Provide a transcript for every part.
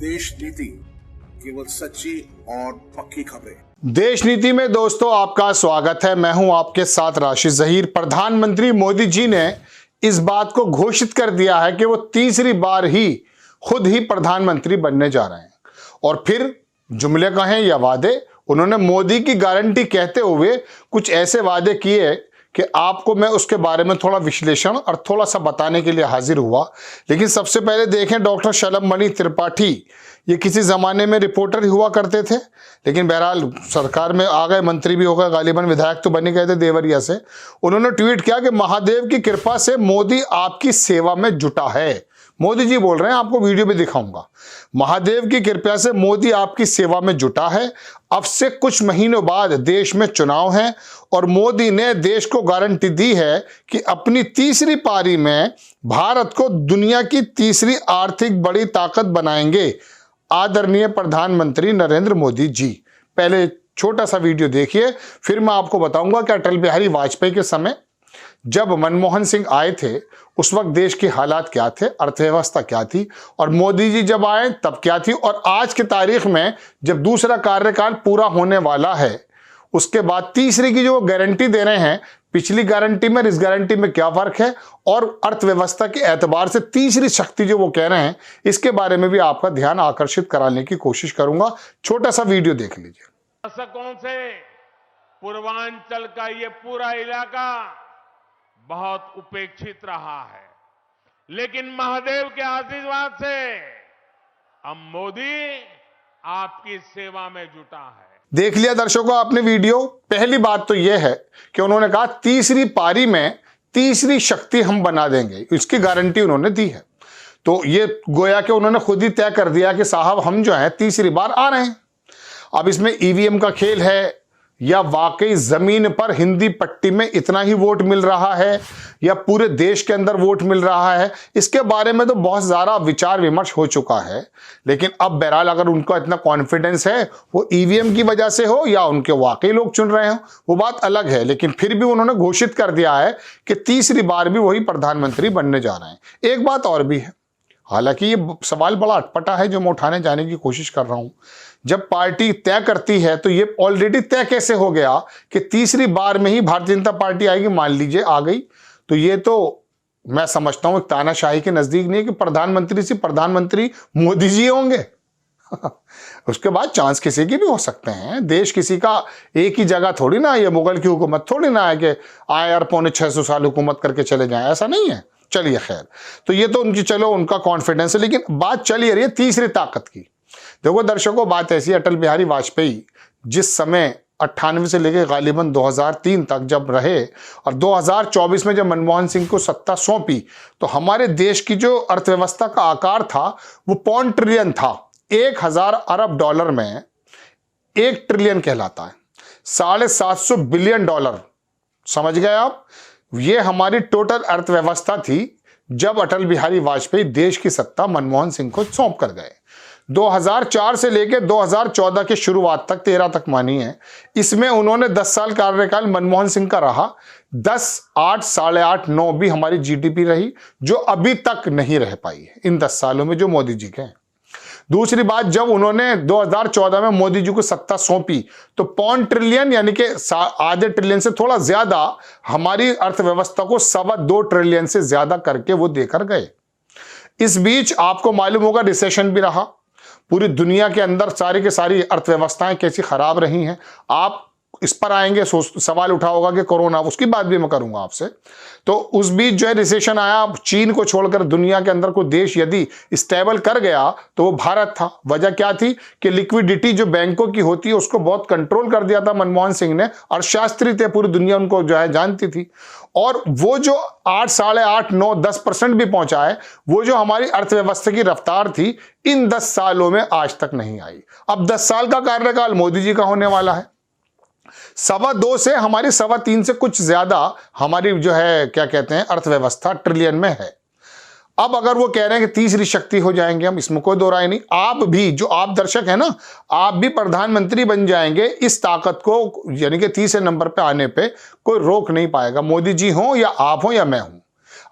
देश नीति, केवल सच्ची और पक्की खबरें। देश नीति में दोस्तों आपका स्वागत है। मैं हूं आपके साथ राशिद जहीर। प्रधानमंत्री मोदी जी ने इस बात को घोषित कर दिया है कि वो तीसरी बार ही खुद ही प्रधानमंत्री बनने जा रहे हैं। और फिर जुमले कहें या वादे, उन्होंने मोदी की गारंटी कहते हुए कुछ ऐसे वादे किए कि आपको मैं उसके बारे में थोड़ा विश्लेषण और थोड़ा सा बताने के लिए हाजिर हुआ। लेकिन सबसे पहले देखें, डॉक्टर शलभमणि त्रिपाठी, ये किसी ज़माने में रिपोर्टर ही हुआ करते थे, लेकिन बहरहाल सरकार में आ गए, मंत्री भी हो गए, गालिबन विधायक तो बन ही गए थे देवरिया से। उन्होंने ट्वीट किया कि महादेव की कृपा से मोदी आपकी सेवा में जुटा है। मोदी जी बोल रहे हैं, आपको वीडियो भी दिखाऊंगा। महादेव की कृपा से मोदी आपकी सेवा में जुटा है। अब से कुछ महीनों बाद देश में चुनाव हैं और मोदी ने देश को गारंटी दी है कि अपनी तीसरी पारी में भारत को दुनिया की तीसरी आर्थिक बड़ी ताकत बनाएंगे आदरणीय प्रधानमंत्री नरेंद्र मोदी जी। पहले छोटा सा वीडियो देखिए, फिर मैं आपको बताऊंगा कि अटल बिहारी वाजपेयी के समय जब मनमोहन सिंह आए थे उस वक्त देश के हालात क्या थे, अर्थव्यवस्था क्या थी, और मोदी जी जब आए तब क्या थी, और आज की तारीख में जब दूसरा कार्यकाल पूरा होने वाला है उसके बाद तीसरी की जो गारंटी दे रहे हैं, पिछली गारंटी में इस गारंटी में क्या फर्क है, और अर्थव्यवस्था के एतबार से तीसरी शक्ति जो वो कह रहे हैं, इसके बारे में भी आपका ध्यान आकर्षित कराने की कोशिश करूंगा। छोटा सा वीडियो देख लीजिए। दशकों से पूर्वांचल का ये पूरा इलाका बहुत उपेक्षित रहा है, लेकिन महादेव के आशीर्वाद से अब मोदी आपकी सेवा में जुटा है। देख लिया दर्शकों आपने वीडियो। पहली बात तो यह है कि उन्होंने कहा तीसरी पारी में तीसरी शक्ति हम बना देंगे, इसकी गारंटी उन्होंने दी है। तो ये गोया कि उन्होंने खुद ही तय कर दिया कि साहब हम जो है तीसरी बार आ रहे हैं। अब इसमें ईवीएम का खेल है या वाकई जमीन पर हिंदी पट्टी में इतना ही वोट मिल रहा है या पूरे देश के अंदर वोट मिल रहा है, इसके बारे में तो बहुत ज़्यादा विचार विमर्श हो चुका है। लेकिन अब बहरहाल अगर उनका इतना कॉन्फिडेंस है, वो ईवीएम की वजह से हो या उनके वाकई लोग चुन रहे हो, वो बात अलग है। लेकिन फिर भी उन्होंने घोषित कर दिया है कि तीसरी बार भी वही प्रधानमंत्री बनने जा रहे हैं। एक बात और भी है, हालांकि ये सवाल बड़ा अटपटा है जो मैं उठाने जाने की कोशिश कर रहा हूं। जब पार्टी तय करती है तो ये ऑलरेडी तय कैसे हो गया कि तीसरी बार में ही भारतीय जनता पार्टी आएगी, मान लीजिए आ गई, तो ये तो मैं समझता हूं एक तानाशाही के नजदीक नहीं है कि प्रधानमंत्री से प्रधानमंत्री मोदी जी होंगे। उसके बाद चांस किसी की भी हो सकते हैं। देश किसी का एक ही जगह थोड़ी ना, ये मुगल की हुकूमत थोड़ी ना है कि आए यार 650 साल हुकूमत करके चले जाएं, ऐसा नहीं है। चलिए खैर, तो ये तो उनकी चलो उनका कॉन्फिडेंस है, लेकिन बात चली रही है तीसरी ताकत की। देखो दर्शकों, बात ऐसी, अटल बिहारी वाजपेयी जिस समय 98 से लेकर गालिबन 2003 तक जब रहे और 2024 में जब मनमोहन सिंह को सत्ता सौंपी, तो हमारे देश की जो अर्थव्यवस्था का आकार था वो $1 ट्रिलियन था। 1000 अरब डॉलर में 1 ट्रिलियन कहलाता है, $750 बिलियन। समझ गए आप? ये हमारी टोटल अर्थव्यवस्था थी जब अटल बिहारी वाजपेयी देश की सत्ता मनमोहन सिंह को सौंप कर गए। 2004 से लेकर 2014 के शुरुआत तक, 13 तक मानिए, इसमें उन्होंने 10 साल कार्यकाल मनमोहन सिंह का रहा। 10, 8, 8.5, 9 भी हमारी जीडीपी रही, जो अभी तक नहीं रह पाई है इन 10 सालों में जो मोदी जी के हैं। दूसरी बात, जब उन्होंने 2014 में मोदी जी को सत्ता सौंपी तो $1 ट्रिलियन यानी कि आधे ट्रिलियन से थोड़ा ज्यादा हमारी अर्थव्यवस्था को $2.25 ट्रिलियन से ज्यादा करके वो देकर गए। इस बीच आपको मालूम होगा रिसेशन भी रहा, पूरी दुनिया के अंदर सारी की सारी अर्थव्यवस्थाएं कैसी खराब रही हैं। आप इस पर आएंगे, सवाल उठा होगा कि कोरोना, उसकी बात भी मैं करूंगा आपसे। तो उस बीच जो है रिसेशन आया, चीन को छोड़कर दुनिया के अंदर कोई देश यदि स्टेबल कर गया तो वो भारत था। वजह क्या थी कि लिक्विडिटी जो बैंकों की होती है उसको बहुत कंट्रोल कर दिया था मनमोहन सिंह ने, अर्थशास्त्री थे, पूरी दुनिया उनको जो है जानती थी। और वो जो 8, 8.5, 9, 10% भी पहुंचा है, वो जो हमारी अर्थव्यवस्था की रफ्तार थी इन 10 सालों में आज तक नहीं आई। अब 10 साल का कार्यकाल मोदी जी का होने वाला है। 2.25 से हमारी 3.25 से कुछ ज्यादा हमारी जो है क्या कहते हैं अर्थव्यवस्था ट्रिलियन में है। अब अगर वो कह रहे हैं कि तीसरी शक्ति हो जाएंगे हम, इसमें कोई दो राय नहीं। आप भी, जो आप दर्शक हैं ना, आप भी प्रधानमंत्री बन जाएंगे। इस ताकत को यानी कि तीसरे नंबर पे आने पे कोई रोक नहीं पाएगा, मोदी जी हो या आप हो या मैं हूं।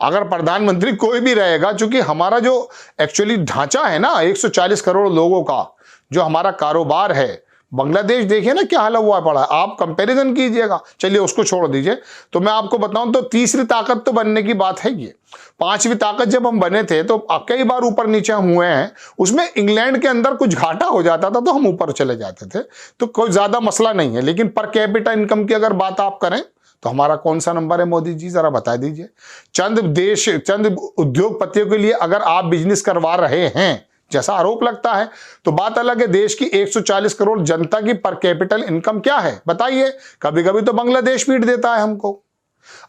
अगर प्रधानमंत्री कोई भी रहेगा, चूंकि हमारा जो एक्चुअली ढांचा है ना 140 करोड़ लोगों का जो हमारा कारोबार है, बांग्लादेश देखिए ना क्या हाल हुआ पड़ा है, आप कंपैरिजन कीजिएगा, चलिए उसको छोड़ दीजिए। तो मैं आपको बताऊं तो तीसरी ताकत तो बनने की बात है ये। पांचवी ताकत जब हम बने थे तो कई बार ऊपर नीचे हम हुए हैं, उसमें इंग्लैंड के अंदर कुछ घाटा हो जाता था तो हम ऊपर चले जाते थे, तो कोई ज्यादा मसला नहीं है। लेकिन पर कैपिटा इनकम की अगर बात आप करें तो हमारा कौन सा नंबर है मोदी जी, जरा बता दीजिए। चंद उद्योगपतियों के लिए अगर आप बिजनेस करवा रहे हैं जैसा आरोप लगता है, तो बात अलग है। देश की 140 करोड़ जनता की पर कैपिटल इनकम क्या है बताइए। कभी कभी तो बांग्लादेश पीट देता है हमको।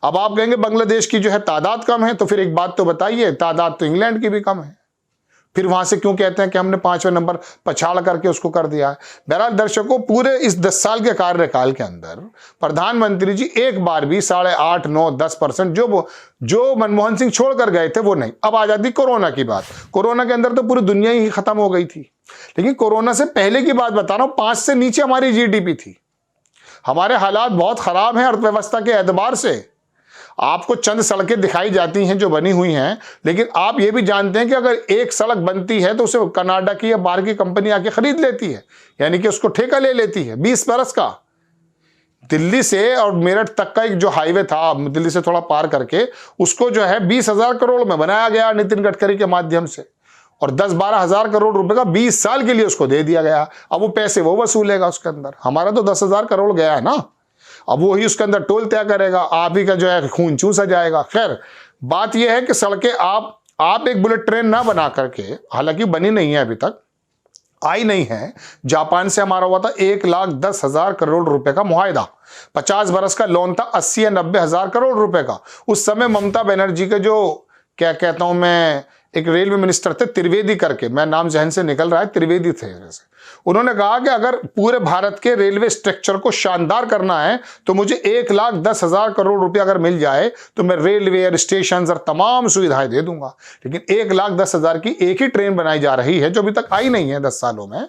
अब आप कहेंगे बांग्लादेश की जो है तादाद कम है, तो फिर एक बात तो बताइए, तादाद तो इंग्लैंड की भी कम है, फिर वहां से क्यों कहते हैं कि हमने 5वें नंबर पछाड़ करके उसको कर दिया है। बहरहाल दर्शकों, पूरे इस 10 साल के कार्यकाल के अंदर प्रधानमंत्री जी एक बार भी 8.5, 9, 10% जो मनमोहन सिंह छोड़कर गए थे वो नहीं। अब आ जाती कोरोना की बात। कोरोना के अंदर तो पूरी दुनिया ही खत्म हो गई थी, लेकिन कोरोना से पहले की बात बता रहा हूं, 5 से नीचे हमारी जीडीपी थी। हमारे हालात बहुत खराब हैं अर्थव्यवस्था के एतबार से। आपको चंद सड़कें दिखाई जाती हैं जो बनी हुई हैं, लेकिन आप ये भी जानते हैं कि अगर एक सड़क बनती है तो उसे कनाडा की या बाहर की कंपनी आके खरीद लेती है, यानी कि उसको ठेका ले लेती है 20 बरस का। दिल्ली से और मेरठ तक का एक जो हाईवे था, दिल्ली से थोड़ा पार करके, उसको जो है 20,000 करोड़ में बनाया गया नितिन गडकरी के माध्यम से, और 10-12 हजार करोड़ रुपए का 20 साल के लिए उसको दे दिया गया। अब वो पैसे वो वसूलेगा उसके अंदर। हमारा तो 10,000 करोड़ गया है ना, अब वो ही उसके अंदर टोल तय करेगा, आप ही का जो है खून चूसा जाएगा। खैर, बात यह है कि सड़कें आप एक बुलेट ट्रेन ना बना करके, हालांकि बनी नहीं है अभी तक, आई नहीं है। जापान से हमारा हुआ था 1,10,000 करोड़ रुपए का मुआहदा, 50 बरस का लोन था 80 या 90 हजार करोड़ रुपए का। उस समय ममता बनर्जी के जो क्या कहता हूं मैं, एक रेलवे मिनिस्टर थे त्रिवेदी करके, मैं नाम जहन से निकल रहा है, त्रिवेदी थे वैसे, उन्होंने कहा कि अगर पूरे भारत के रेलवे स्ट्रक्चर को शानदार करना है तो मुझे 1,10,000 करोड़ रुपया अगर मिल जाए तो मैं रेलवे, स्टेशन और तमाम सुविधाएं दे दूंगा। लेकिन 1,10,000 की एक ही ट्रेन बनाई जा रही है जो अभी तक आई नहीं है 10 सालों में।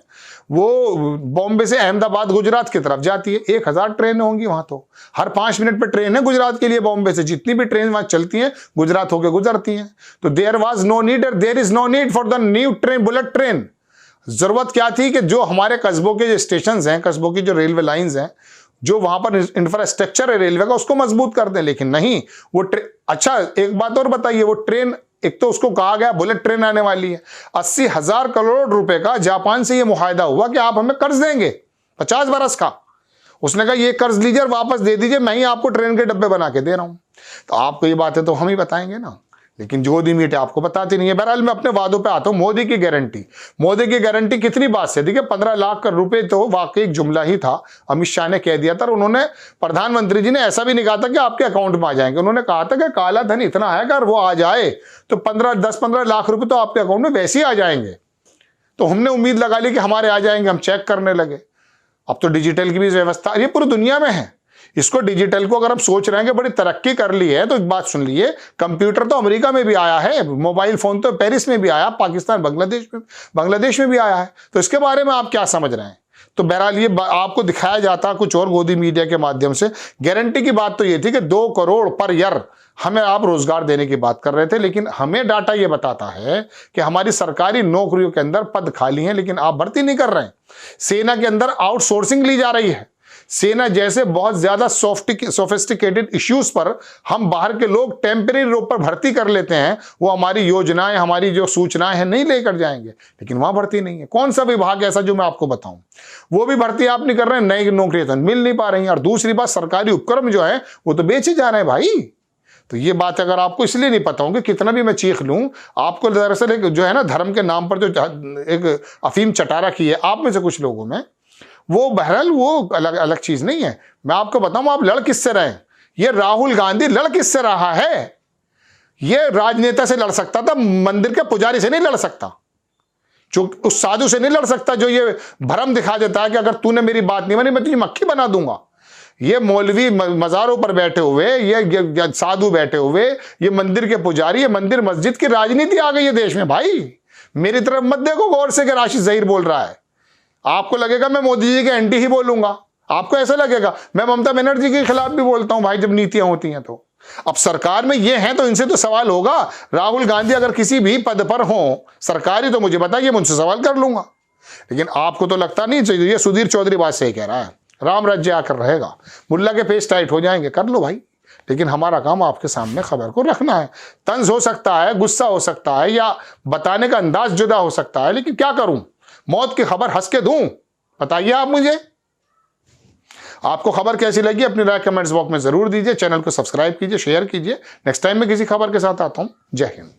वो बॉम्बे से अहमदाबाद गुजरात की तरफ जाती है, 1,000 ट्रेनें होंगी वहां, तो हर 5 मिनट पर ट्रेन है गुजरात के लिए। बॉम्बे से जितनी भी ट्रेन वहां चलती हैं गुजरात होकर गुजरती हैं। तो there is no need for the new train, bullet train. जरूरत क्या थी कि जो हमारे कस्बों के जो स्टेशन हैं, कस्बों की जो रेलवे लाइंस हैं, जो वहां पर इंफ्रास्ट्रक्चर है रेलवे का, उसको मजबूत कर दें। लेकिन नहीं, वो अच्छा एक बात और बताइए, वो ट्रेन, एक तो उसको कहा गया बुलेट ट्रेन आने वाली है, 80,000 करोड़ रुपए का जापान से ये मुआहदा हुआ कि आप हमें कर्ज देंगे 50 बरस का। उसने कहा ये कर्ज लीजिए और वापस दे दीजिए, मैं ही आपको ट्रेन के डब्बे बना के दे रहा हूं। तो आपको ये बातें तो हम ही बताएंगे ना, लेकिन जो दी मीट आपको बताती नहीं है। बहरहाल मैं अपने वादों पे आता हूं। मोदी की गारंटी कितनी बात से, देखिए 15 लाख रुपए तो वाकई एक जुमला ही था, अमित शाह ने कह दिया था। और उन्होंने, प्रधानमंत्री जी ने ऐसा भी नहीं कहा था कि आपके अकाउंट में आ जाएंगे, उन्होंने कहा था कि काला धन इतना है कि अगर वो आ जाए तो 10-15 लाख रुपए तो आपके अकाउंट में वैसे ही आ जाएंगे। तो हमने उम्मीद लगा ली कि हमारे आ जाएंगे, हम चेक करने लगे। अब तो डिजिटल की भी व्यवस्था ये पूरी दुनिया में है। इसको डिजिटल को अगर हम सोच रहे हैं कि बड़ी तरक्की कर ली है, तो एक बात सुन लीजिए, कंप्यूटर तो अमेरिका में भी आया है, मोबाइल फोन तो पेरिस में भी आया, पाकिस्तान बांग्लादेश में भी आया है। तो इसके बारे में आप क्या समझ रहे हैं? तो बहरहाल ये आपको दिखाया जाता कुछ और गोदी मीडिया के माध्यम से। गारंटी की बात तो ये थी कि 2 करोड़ पर ईयर हमें आप रोजगार देने की बात कर रहे थे, लेकिन हमें डाटा ये बताता है कि हमारी सरकारी नौकरियों के अंदर पद खाली हैं, लेकिन आप भर्ती नहीं कर रहे हैं। सेना के अंदर आउटसोर्सिंग ली जा रही है। सेना जैसे बहुत ज्यादा सोफिस्टिकेटेड इश्यूज पर हम बाहर के लोग टेम्परेरी रूप पर भर्ती कर लेते हैं, वो हमारी योजनाएं, हमारी जो सूचनाएं हैं नहीं लेकर जाएंगे, लेकिन वहां भर्ती नहीं है। कौन सा विभाग ऐसा जो मैं आपको बताऊं, वो भी भर्ती आप नहीं कर रहे हैं, नई नौकरियां तो मिल नहीं पा रही हैं। और दूसरी बात, सरकारी उपक्रम जो है वो तो बेचे जा रहे हैं भाई। तो ये बात अगर आपको इसलिए नहीं पता होगी, कितना भी मैं चीख लूं, आपको दरअसल एक जो है ना धर्म के नाम पर जो एक अफीम चटा रखी है आप में से कुछ लोगों में, वो बहरहाल वो अलग चीज नहीं है। मैं आपको बताऊं, आप लड़ किससे रहे? ये राहुल गांधी लड़ किससे रहा है? ये राजनेता से लड़ सकता था, मंदिर के पुजारी से नहीं लड़ सकता, जो उस साधु से नहीं लड़ सकता जो ये भरम दिखा देता है कि अगर तूने मेरी बात नहीं मानी मैं तुझे मक्खी बना दूंगा। ये मौलवी मजारों पर बैठे हुए, ये साधु बैठे हुए, ये मंदिर के पुजारी, ये मंदिर मस्जिद की राजनीति आ गई है देश में भाई। मेरी तरफ मत देखो गौर से कि राशिद जहीर बोल रहा है। आपको लगेगा मैं मोदी जी के एंटी ही बोलूंगा, आपको ऐसा लगेगा। मैं ममता बनर्जी के खिलाफ भी बोलता हूं भाई जब नीतियां होती हैं तो। अब सरकार में ये हैं तो इनसे तो सवाल होगा। राहुल गांधी अगर किसी भी पद पर हो सरकारी तो मुझे बताइए, मैं उनसे सवाल कर लूंगा। लेकिन आपको तो लगता नहीं चाहिए। ये सुधीर चौधरी बात सही कह रहा है, राम राज्य आकर रहेगा, मुल्ला के पेज टाइट हो जाएंगे, कर लो भाई। लेकिन हमारा काम आपके सामने खबर को रखना है। तंज हो सकता है, गुस्सा हो सकता है, या बताने का अंदाज जुदा हो सकता है, लेकिन क्या करूं, मौत की खबर हंस के दूं? बताइए आप मुझे। आपको खबर कैसी लगी अपनी राय कमेंट्स बॉक्स में जरूर दीजिए। चैनल को सब्सक्राइब कीजिए, शेयर कीजिए। नेक्स्ट टाइम मैं किसी खबर के साथ आता हूं। जय हिंद।